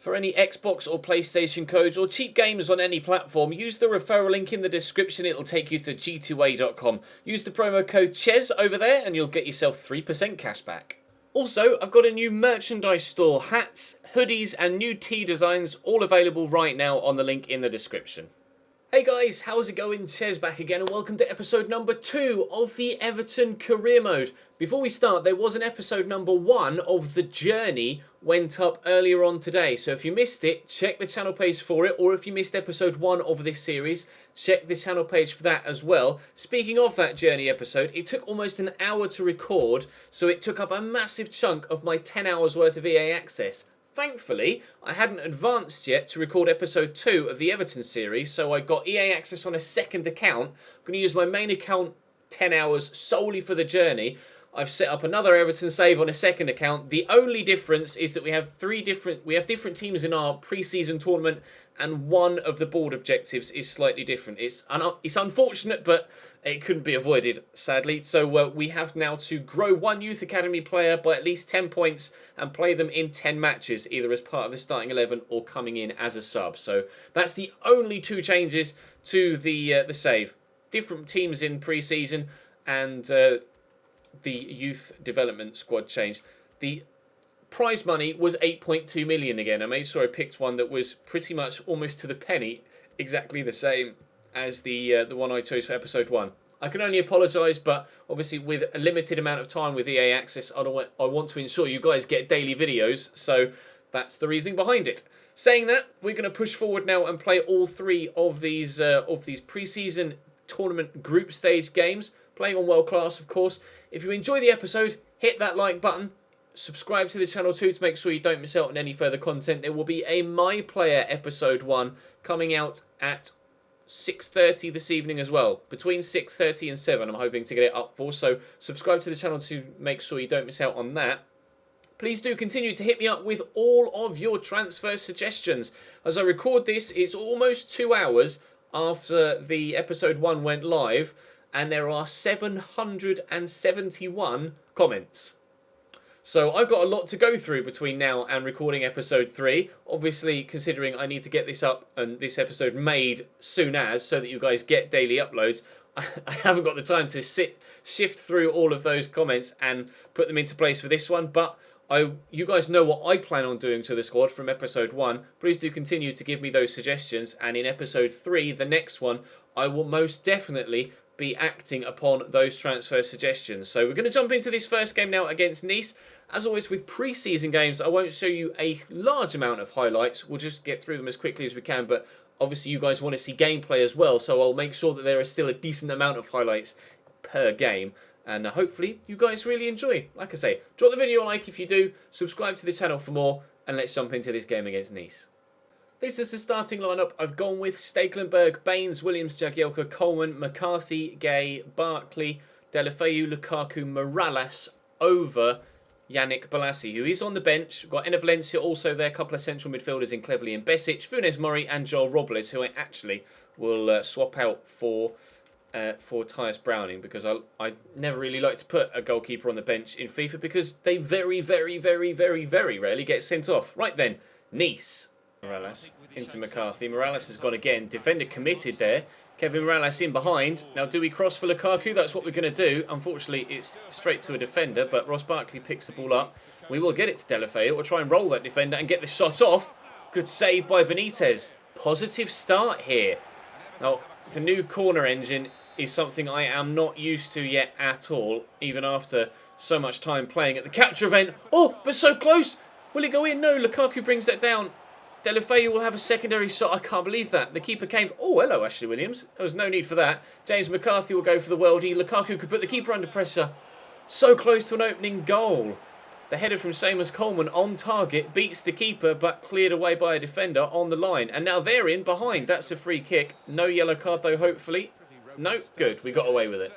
For any Xbox or PlayStation codes or cheap games on any platform, use the referral link in the description. It'll take you to g2a.com. Use the promo code CHES over there and you'll get yourself 3% cash back. Also, I've got a new merchandise store, hats, hoodies and new tee designs, all available right now on the link in the description. Hey guys, how's it going? Ches back again and welcome to episode number 2 of the Everton career mode. Before we start, there was an episode number 1 of The Journey went up earlier on today. So if you missed it, check the channel page for it. Or if you missed episode 1 of this series, check the channel page for that as well. Speaking of that Journey episode, it took almost an hour to record. So it took up a massive chunk of my 10 hours worth of EA access. Thankfully, I hadn't advanced yet to record episode 2 of the Everton series, so I got EA access on a second account. I'm going to use my main account 10 hours solely for The Journey. I've set up another Everton save on a second account. The only difference is that we have different teams in our pre-season tournament, and one of the board objectives is slightly different. It's unfortunate, but it couldn't be avoided, sadly. So we have now to grow one youth academy player by at least 10 points and play them in 10 matches, either as part of the starting 11 or coming in as a sub. So that's the only two changes to the save. Different teams in pre-season and the youth development squad change. The prize money was 8.2 million again. I made sure I picked one that was pretty much almost to the penny exactly the same as the one I chose for episode 1. I can only apologise, but obviously with a limited amount of time with EA access, I want to ensure you guys get daily videos, so that's the reasoning behind it. Saying that, we're going to push forward now and play all 3 of these pre-season tournament group stage games, playing on World Class, of course. If you enjoy the episode, hit that like button. Subscribe to the channel too to make sure you don't miss out on any further content. There will be a My Player episode 1 coming out at 6:30 this evening as well. Between 6:30 and 7 I'm hoping to get it up for. So subscribe to the channel to make sure you don't miss out on that. Please do continue to hit me up with all of your transfer suggestions. As I record this, it's almost 2 hours after the episode 1 went live, and there are 771 comments. So I've got a lot to go through between now and recording episode 3. Obviously, considering I need to get this up and this episode made soon as, so that you guys get daily uploads, I haven't got the time to shift through all of those comments and put them into place for this one. But you guys know what I plan on doing to the squad from episode 1. Please do continue to give me those suggestions. And in episode 3, the next one, I will most definitely be acting upon those transfer suggestions. So we're going to jump into this first game now against Nice. As always with pre-season games, I won't show you a large amount of highlights. We'll just get through them as quickly as we can, but obviously you guys want to see gameplay as well, so I'll make sure that there is still a decent amount of highlights per game, and hopefully you guys really enjoy. Like I say, drop the video a like if you do, subscribe to the channel for more, and let's jump into this game against Nice. This is the starting lineup. I've gone with Stekelenburg, Baines, Williams, Jagielka, Coleman, McCarthy, Gay, Barkley, Deulofeu, Lukaku, Morales over Yannick Bolasie, who is on the bench. We've got Enner Valencia also there, a couple of central midfielders in Cleverley and Besic, Funes Mori and Joel Robles, who I actually will swap out for Tyus Browning, because I never really like to put a goalkeeper on the bench in FIFA because they very, very, very, very, very rarely get sent off. Right then, Nice. Morales into McCarthy. Morales has gone again. Defender committed there. Kevin Morales in behind. Now, do we cross for Lukaku? That's what we're going to do. Unfortunately, it's straight to a defender, but Ross Barkley picks the ball up. We will get it to Deulofeu. We'll try and roll that defender and get the shot off. Good save by Benitez. Positive start here. Now, the new corner engine is something I am not used to yet at all, even after so much time playing at the capture event. Oh, but so close. Will it go in? No, Lukaku brings that down. Deulofeu will have a secondary shot. I can't believe that. The keeper came... Oh, hello, Ashley Williams. There was no need for that. James McCarthy will go for the worldie. Lukaku could put the keeper under pressure. So close to an opening goal. The header from Seamus Coleman on target beats the keeper, but cleared away by a defender on the line. And now they're in behind. That's a free kick. No yellow card, though, hopefully. No, good. We got away with it.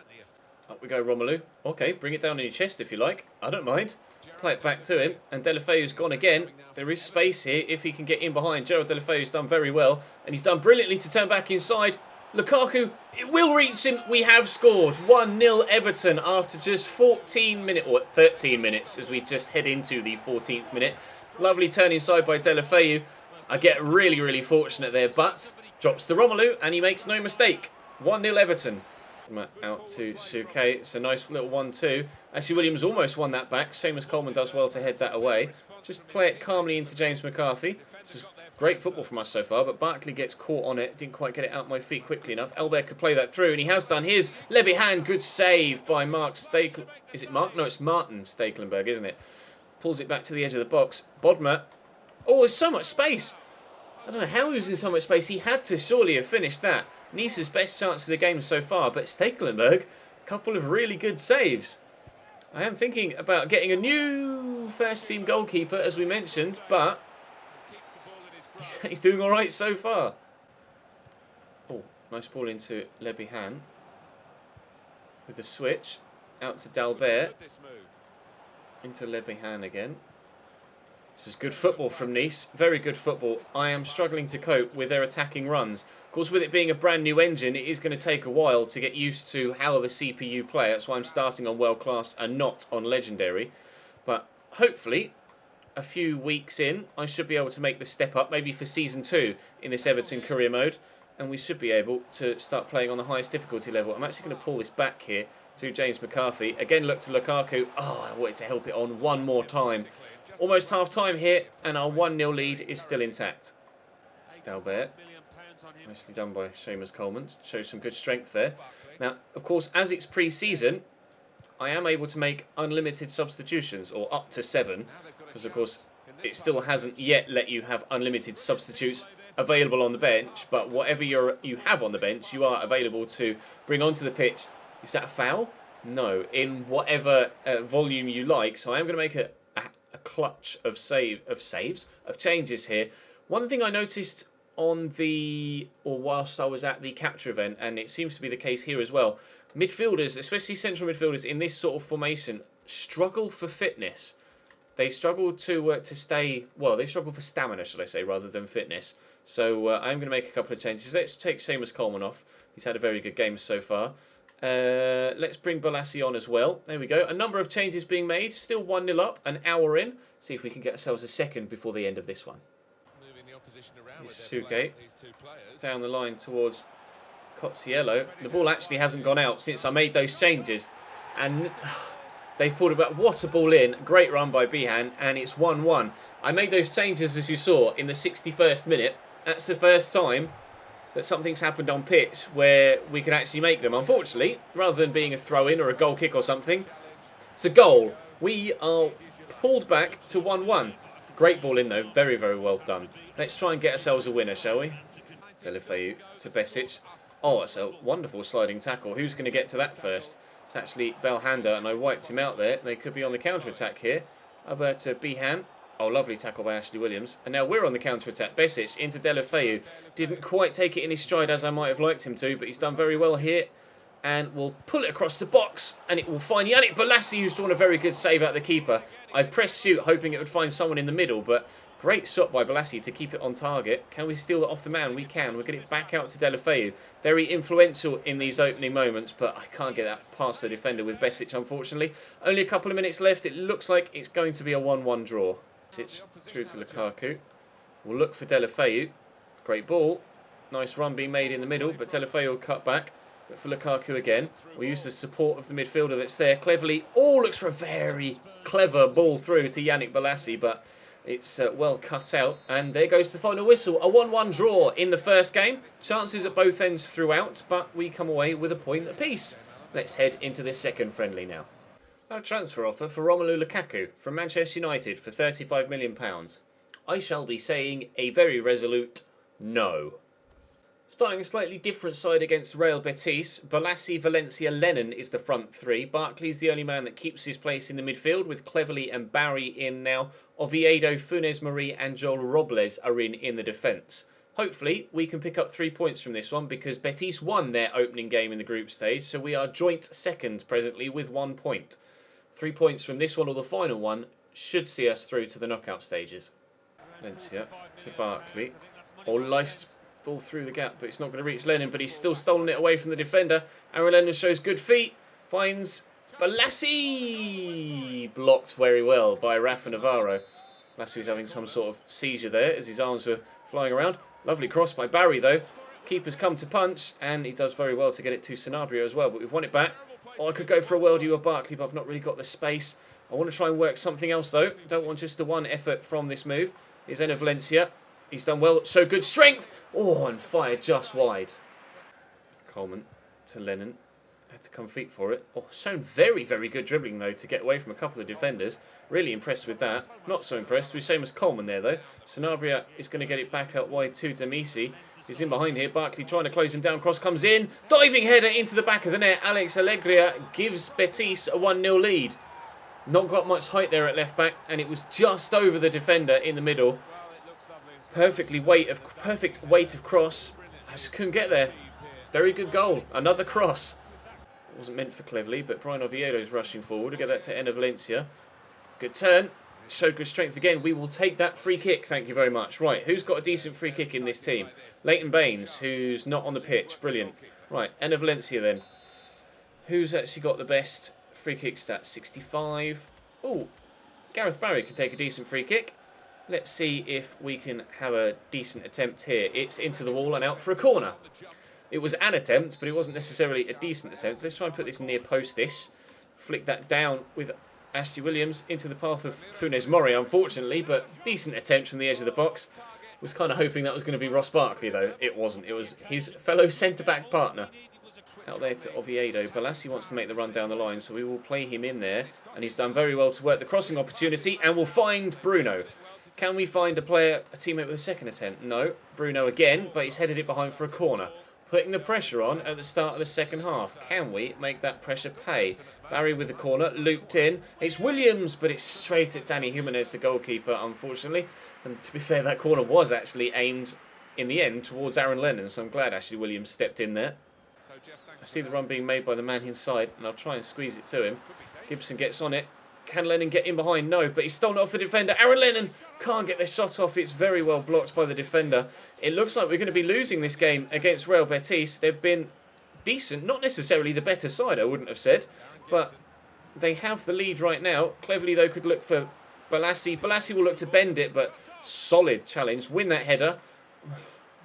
Up we go, Romelu. Okay, bring it down in your chest if you like. I don't mind. Play it back to him, and Deulofeu's gone again. There is space here if he can get in behind. Gerald Deulofeu's done very well, and he's done brilliantly to turn back inside. Lukaku, it will reach him. We have scored 1-0 Everton after just 14 minutes, or 13 minutes, as we just head into the 14th minute. Lovely turn inside by Deulofeu. I get really, really fortunate there, but drops to Romelu, and he makes no mistake. 1-0 Everton. Out to Suke. It's a nice little 1-2. Actually, Williams almost won that back. Seamus Coleman does well to head that away. Just play it calmly into James McCarthy. This is great football from us so far, but Barkley gets caught on it. Didn't quite get it out my feet quickly enough. Elbeck could play that through, and he has done. Here's Lebihan. Good save by Mark Stakel. Is it Mark? No, it's Martin Stekelenburg, isn't it? Pulls it back to the edge of the box. Bodmer. Oh, there's so much space. I don't know how he was in so much space. He had to surely have finished that. Nice's best chance of the game so far, but Stekelenburg, a couple of really good saves. I am thinking about getting a new first-team goalkeeper, as we mentioned, but he's doing all right so far. Oh, nice ball into Lebihan with the switch. Out to Dalbert. Into Lebihan again. This is good football from Nice. Very good football. I am struggling to cope with their attacking runs. Of course, with it being a brand new engine, it is going to take a while to get used to how the CPU play. That's why I'm starting on World Class and not on Legendary. But hopefully, a few weeks in, I should be able to make the step up, maybe for Season 2 in this Everton career mode. And we should be able to start playing on the highest difficulty level. I'm actually going to pull this back here to James McCarthy. Again, look to Lukaku. Oh, I wanted to help it on one more time. Almost half-time here, and our 1-0 lead is still intact. Dalbert. Nicely done by Seamus Coleman. Shows some good strength there. Now, of course, as it's pre-season, I am able to make unlimited substitutions, or up to 7, because, of course, it still hasn't yet let you have unlimited substitutes available on the bench, but whatever you have on the bench, you are available to bring onto the pitch. Is that a foul? No, in whatever volume you like. So I am going to make a clutch of changes here. One thing I noticed whilst I was at the capture event, and it seems to be the case here as well, midfielders, especially central midfielders in this sort of formation, struggle for fitness. They struggle to stay, well, they struggle for stamina, should I say, rather than fitness. So I'm going to make a couple of changes. Let's take Seamus Coleman off. He's had a very good game so far. Let's bring Balassi on as well. There we go. A number of changes being made. Still 1-0 up, an hour in. See if we can get ourselves a second before the end of this one. Suke down the line towards Cozziello. The ball actually hasn't gone out since I made those changes. And they've pulled about what a ball in. Great run by Bihan, and it's 1-1. I made those changes, as you saw, in the 61st minute. That's the first time that something's happened on pitch where we can actually make them. Unfortunately, rather than being a throw-in or a goal kick or something, it's a goal. We are pulled back to 1-1. Great ball in, though. Very, very well done. Let's try and get ourselves a winner, shall we? Deulofeu to Besic. Oh, it's a wonderful sliding tackle. Who's going to get to that first? It's actually Belhanda, and I wiped him out there. They could be on the counter-attack here. Alberto Bihan. Oh, lovely tackle by Ashley Williams. And now we're on the counter-attack. Besic into Deulofeu. Didn't quite take it in his stride as I might have liked him to, but he's done very well here. And we'll pull it across the box, and it will find Yannick Balassi, who's drawn a very good save out the keeper. I pressed shoot, hoping it would find someone in the middle, but great shot by Balassi to keep it on target. Can we steal it off the man? We can. We'll get it back out to Deulofeu. Very influential in these opening moments, but I can't get that past the defender with Besic, unfortunately. Only a couple of minutes left. It looks like it's going to be a 1-1 draw. Besic through to Lukaku. We'll look for Deulofeu. Great ball. Nice run being made in the middle, but Deulofeu will cut back. Look for Lukaku again. We'll use the support of the midfielder that's there cleverly. Oh, looks for a very clever ball through to Yannick Balassi, but it's well cut out. And there goes the final whistle. A 1-1 draw in the first game. Chances at both ends throughout, but we come away with a point apiece. Let's head into this second friendly now. A transfer offer for Romelu Lukaku from Manchester United for £35 million. I shall be saying a very resolute no. Starting a slightly different side against Real Betis, Balassi, Valencia, Lennon is the front three. Barkley's the only man that keeps his place in the midfield, with Cleverley and Barry in now. Oviedo, Funes Mori and Joel Robles are in the defence. Hopefully, we can pick up 3 points from this one, because Betis won their opening game in the group stage, so we are joint second presently with 1 point. 3 points from this one or the final one should see us through to the knockout stages. Valencia to Barkley. Nice ball through the gap, but it's not going to reach Lennon, but he's still stolen it away from the defender. Aaron Lennon shows good feet, finds Balassi, blocked very well by Rafa Navarro. Lassie was having some sort of seizure there as his arms were flying around. Lovely cross by Barry, though. Keeper's come to punch, and he does very well to get it to Sanabria as well. But we've won it back. Oh, I could go for a worldie with Barkley, but I've not really got the space. I want to try and work something else, though. Don't want just the one effort from this move. Here's Enner Valencia. He's done well. So good strength. Oh, and fired just wide. Coleman to Lennon. Had to come feet for it. Oh, shown very, very good dribbling, though, to get away from a couple of defenders. Really impressed with that. Not so impressed with Seamus Coleman there, though. Sanabria is going to get it back out wide to Demisi. He's in behind here. Barkley trying to close him down. Cross comes in. Diving header into the back of the net. Alex Alegria gives Betis a 1-0 lead. Not got much height there at left back, and it was just over the defender in the middle. Perfect weight of cross. I just couldn't get there. Very good goal. Another cross. Wasn't meant for Cleverley, but Brian Oviedo's rushing forward to get that to Enner Valencia. Good turn. Showed good strength again. We will take that free kick. Thank you very much. Right, who's got a decent free kick in this team? Leighton Baines, who's not on the pitch. Brilliant. Right, Enner Valencia then. Who's actually got the best free kick stats? 65. Oh, Gareth Barry could take a decent free kick. Let's see if we can have a decent attempt here. It's into the wall and out for a corner. It was an attempt, but it wasn't necessarily a decent attempt. Let's try and put this near postish. Flick that down with Ashley Williams into the path of Funes Mori, unfortunately, but decent attempt from the edge of the box. Was kind of hoping that was going to be Ross Barkley, though. It wasn't. It was his fellow centre-back partner. Out there to Oviedo. Balassi wants to make the run down the line, so we will play him in there. And he's done very well to work the crossing opportunity, and we'll find Bruno. Can we find a teammate with a second attempt? No. Bruno again, but he's headed it behind for a corner. Putting the pressure on at the start of the second half. Can we make that pressure pay? Barry with the corner, looped in. It's Williams, but it's straight at Danny Jimenez, the goalkeeper, unfortunately. And to be fair, that corner was actually aimed, in the end, towards Aaron Lennon, so I'm glad Ashley Williams stepped in there. I see the run being made by the man inside, and I'll try and squeeze it to him. Gibson gets on it. Can Lennon get in behind? No, but he's stolen off the defender. Aaron Lennon can't get the shot off. It's very well blocked by the defender. It looks like we're going to be losing this game against Real Betis. They've been decent, not necessarily the better side, I wouldn't have said, but they have the lead right now. Cleverly, though, could look for Balassi. Balassi will look to bend it, but solid challenge. Win that header.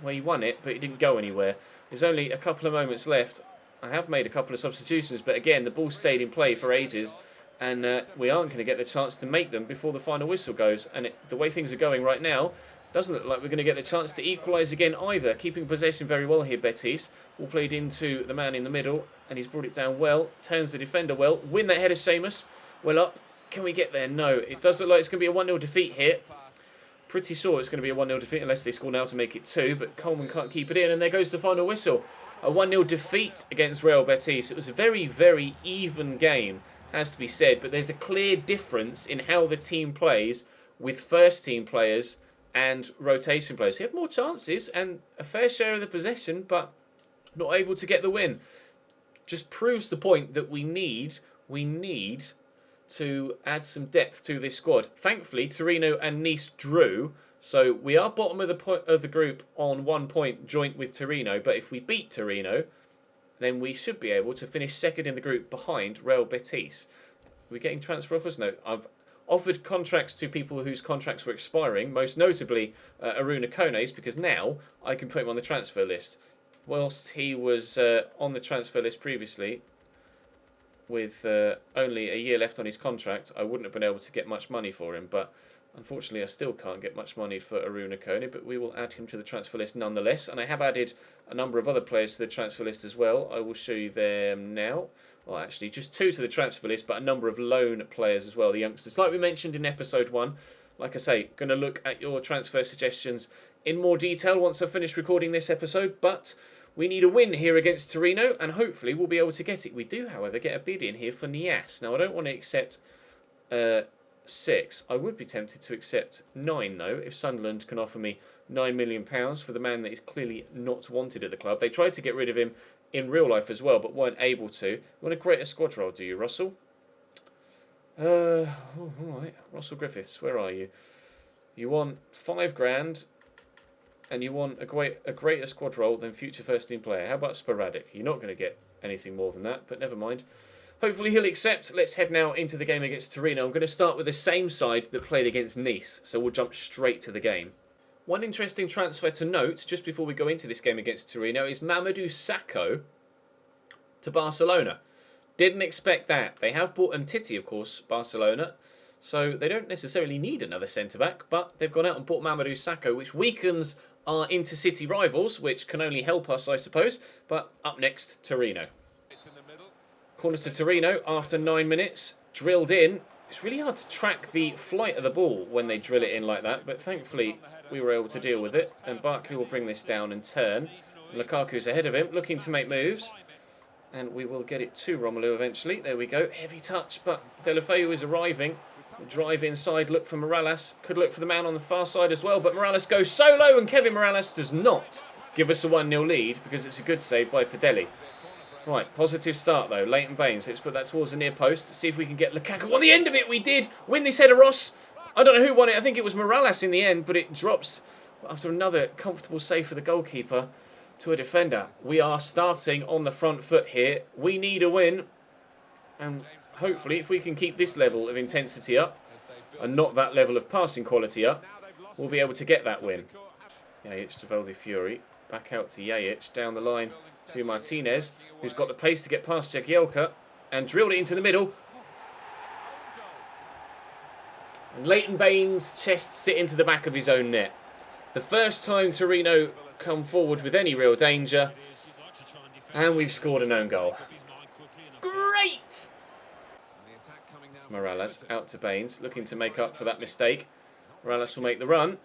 Well, he won it, but he didn't go anywhere. There's only a couple of moments left. I have made a couple of substitutions, but again, the ball stayed in play for ages. And we aren't going to get the chance to make them before the final whistle goes. And the way things are going right now, doesn't look like we're going to get the chance to equalise again either. Keeping possession very well here, Betis. Ball played into the man in the middle, and he's brought it down well. Turns the defender well. Win that header, Seamus. Well up. Can we get there? No. It does look like it's going to be a 1-0 defeat here. Pretty sure it's going to be a 1-0 defeat unless they score now to make it 2. But Coleman can't keep it in, and there goes the final whistle. A 1-0 defeat against Real Betis. It was a very, very even game, has to be said, but there's a clear difference in how the team plays with first team players and rotation players. We have more chances and a fair share of the possession, but not able to get the win. Just proves the point that we need to add some depth to this squad. Thankfully, Torino and Nice drew, so we are bottom of the group on 1 point joint with Torino, but if we beat Torino, then we should be able to finish second in the group behind Real Betis. Are we getting transfer offers? No. I've offered contracts to people whose contracts were expiring, most notably Aruna Kone's, because now I can put him on the transfer list. Whilst he was on the transfer list previously, with only a year left on his contract, I wouldn't have been able to get much money for him, but unfortunately, I still can't get much money for Aruna Kone, but we will add him to the transfer list nonetheless. And I have added a number of other players to the transfer list as well. I will show you them now. Well, actually, just 2 to the transfer list, but a number of loan players as well, the youngsters. Like we mentioned in episode 1, like I say, going to look at your transfer suggestions in more detail once I've finished recording this episode, but we need a win here against Torino, and hopefully we'll be able to get it. We do, however, get a bid in here for Nias. Now, I don't want to accept 6. I would be tempted to accept 9, though, if Sunderland can offer me £9 million for the man that is clearly not wanted at the club. They tried to get rid of him in real life as well, but weren't able to. You want to create a squad role, do you, Russell? All right. Russell Griffiths, where are you? You want £5,000, and you want a greater squad role than future first team player. How about sporadic? You're not going to get anything more than that, but never mind. Hopefully he'll accept. Let's head now into the game against Torino. I'm going to start with the same side that played against Nice, so we'll jump straight to the game. One interesting transfer to note, just before we go into this game against Torino, is Mamadou Sakho to Barcelona. Didn't expect that. They have bought Umtiti, of course, Barcelona, so they don't necessarily need another centre-back, but they've gone out and bought Mamadou Sakho, which weakens our inter-city rivals, which can only help us, I suppose. But up next, Torino. Corner to Torino after 9 minutes, drilled in. It's really hard to track the flight of the ball when they drill it in like that, but thankfully we were able to deal with it. And Barkley will bring this down and turn. Lukaku's ahead of him, looking to make moves. And we will get it to Romelu eventually. There we go. Heavy touch, but Deulofeu is arriving. Drive inside, look for Morales. Could look for the man on the far side as well, but Morales goes solo, and Kevin Morales does not give us a 1-0 lead because it's a good save by Padelli. Right, positive start though. Leighton Baines. Let's put that towards the near post to see if we can get Lukaku on the end of it. We did win this header, Ross. I don't know who won it. I think it was Morales in the end, but it drops after another comfortable save for the goalkeeper to a defender. We are starting on the front foot here. We need a win, and hopefully if we can keep this level of intensity up and not that level of passing quality up, we'll be able to get that win. Yajic to Valdi-Fiori, back out to Yajic, down the line to Martinez, who's got the pace to get past Jagielka, and drilled it into the middle. And Leighton Baines' chest sit into the back of his own net. The first time Torino come forward with any real danger, and we've scored an own goal. Great! Morales out to Baines, looking to make up for that mistake. Morales will make the run,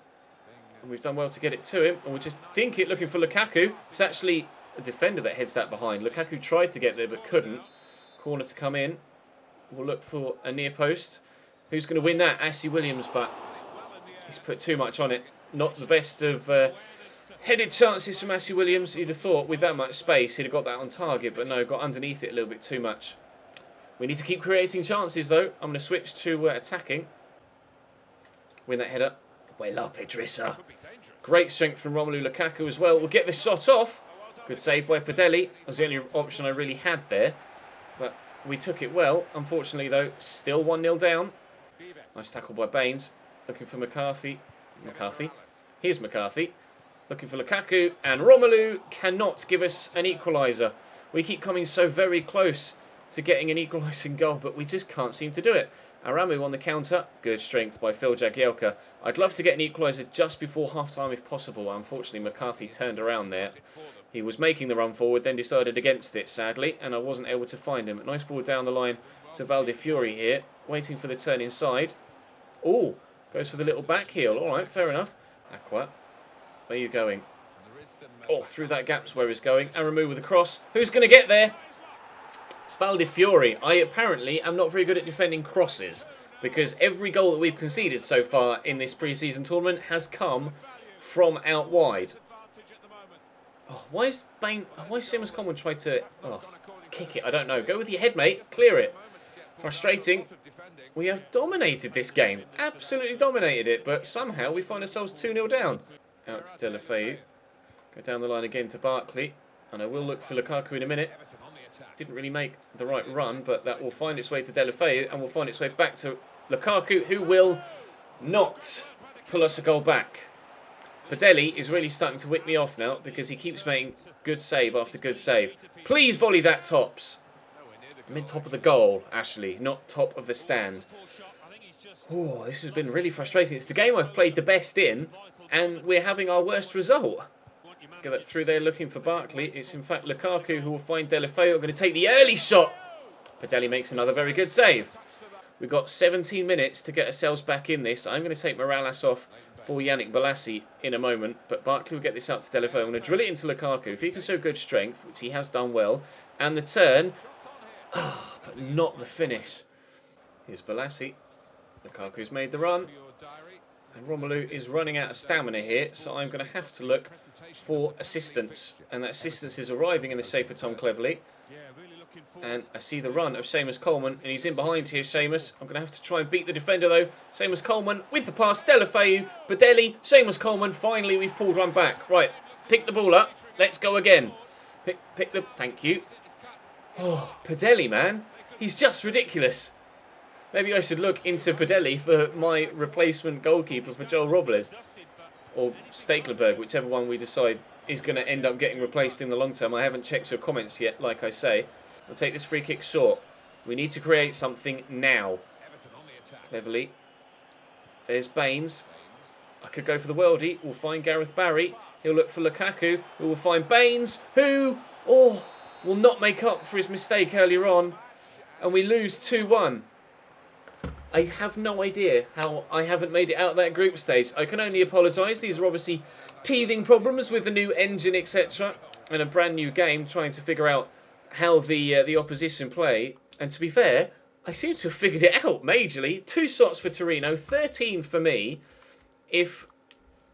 and we've done well to get it to him, and we'll just dink it looking for Lukaku. It's actually a defender that heads that behind. Lukaku tried to get there but couldn't. Corner to come in. We'll look for a near post. Who's going to win that? Ashley Williams, but he's put too much on it. Not the best of headed chances from Ashley Williams. You'd have thought with that much space he'd have got that on target, but no, got underneath it a little bit too much. We need to keep creating chances though. I'm going to switch to attacking. Win that header. Well up, Idrissa. Great strength from Romelu Lukaku as well. We'll get this shot off. Good save by Padelli. That was the only option I really had there. But we took it well. Unfortunately though, still 1-0 down. Nice tackle by Baines. Looking for McCarthy. Here's McCarthy. Looking for Lukaku. And Romelu cannot give us an equaliser. We keep coming so very close to getting an equalising goal, but we just can't seem to do it. Aramu on the counter. Good strength by Phil Jagielka. I'd love to get an equaliser just before half-time if possible. Unfortunately, McCarthy turned around there. He was making the run forward, then decided against it, sadly, and I wasn't able to find him. Nice ball down the line to Valdi-Fiori here, waiting for the turn inside. Oh, goes for the little back heel. All right, fair enough. Aqua, where are you going? Oh, through that gap's where he's going. Aramu with the cross. Who's going to get there? It's Valdi-Fiori. I apparently am not very good at defending crosses because every goal that we've conceded so far in this pre-season tournament has come from out wide. Oh, why is Seamus Coleman try to kick it? I don't know. Go with your head, mate. Clear it. Frustrating. We have dominated this game. Absolutely dominated it, but somehow we find ourselves 2-0 down. Out to Deulofeu. Go down the line again to Barkley. And I will look for Lukaku in a minute. Didn't really make the right run, but that will find its way to Deulofeu and will find its way back to Lukaku, who will not pull us a goal back. Padelli is really starting to whip me off now because he keeps making good save after good save. Please volley that tops. I meant top of the goal, Ashley, not top of the stand. Oh, this has been really frustrating. It's the game I've played the best in, and we're having our worst result. Get that through there looking for Barkley. It's in fact Lukaku who will find Deulofeu. I'm going to take the early shot. Padelli makes another very good save. We've got 17 minutes to get ourselves back in this. I'm going to take Morales off for Yannick Bolasie in a moment, but Barkley will get this out to Deulofeu. I'm going to drill it into Lukaku. If he can show good strength, which he has done well, and the turn, but not the finish. Here's Bolasie. Lukaku's made the run. And Romelu is running out of stamina here, so I'm going to have to look for assistance. And that assistance is arriving in the shape of Tom Cleverley. And I see the run of Seamus Coleman, and he's in behind here, Seamus. I'm going to have to try and beat the defender, though. Seamus Coleman with the pass, Deulofeu, Padelli, Seamus Coleman. Finally, we've pulled one back. Right, pick the ball up. Let's go again. Pick the... Thank you. Oh, Padelli, man. He's just ridiculous. Maybe I should look into Padelli for my replacement goalkeeper for Joel Robles. Or Stekelenburg, whichever one we decide is going to end up getting replaced in the long term. I haven't checked your comments yet, like I say. I'll take this free kick short. We need to create something now. Cleverly. There's Baines. I could go for the worldie. We'll find Gareth Barry. He'll look for Lukaku, who will find Baines, who, will not make up for his mistake earlier on. And we lose 2-1. I have no idea how I haven't made it out of that group stage. I can only apologise. These are obviously teething problems with the new engine, etc. And a brand new game, trying to figure out how the opposition play. And to be fair, I seem to have figured it out majorly. 2 shots for Torino, 13 for me. If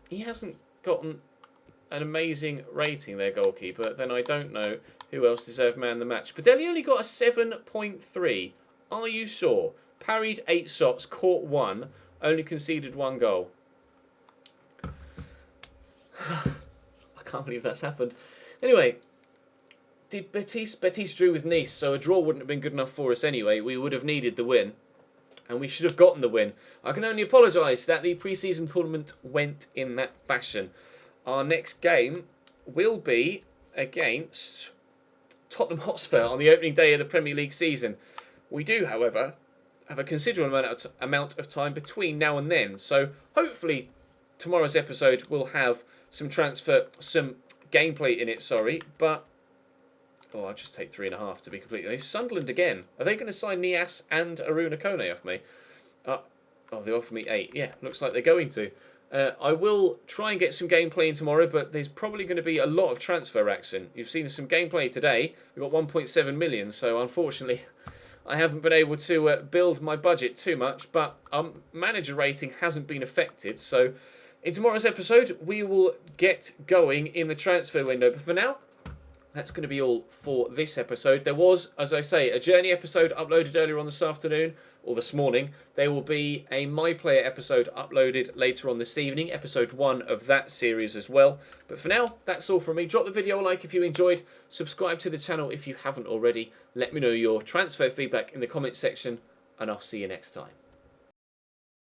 he hasn't gotten an amazing rating, their goalkeeper, then I don't know who else deserved man the match. Padelli only got a 7.3. Are you sure? Parried 8 shots, caught 1, only conceded 1 goal. I can't believe that's happened. Anyway, did Betis drew with Nice, so a draw wouldn't have been good enough for us anyway. We would have needed the win, and we should have gotten the win. I can only apologise that the pre-season tournament went in that fashion. Our next game will be against Tottenham Hotspur on the opening day of the Premier League season. We do, however, have a considerable amount of time between now and then. So hopefully tomorrow's episode will have some gameplay in it, but I'll just take 3.5 to be completely honest. Sunderland again. Are they going to sign Nias and Aruna Kone off me? They offer me 8. Yeah, looks like they're going to. I will try and get some gameplay in tomorrow, but there's probably going to be a lot of transfer action. You've seen some gameplay today. We've got 1.7 million, so unfortunately I haven't been able to build my budget too much, but manager rating hasn't been affected. So in tomorrow's episode, we will get going in the transfer window. But for now, that's going to be all for this episode. There was, as I say, a Journey episode uploaded earlier on this afternoon, or this morning. There will be a My Player episode uploaded later on this evening, episode 1 of that series as well. But for now, that's all from me. Drop the video a like if you enjoyed. Subscribe to the channel if you haven't already. Let me know your transfer feedback in the comments section, and I'll see you next time.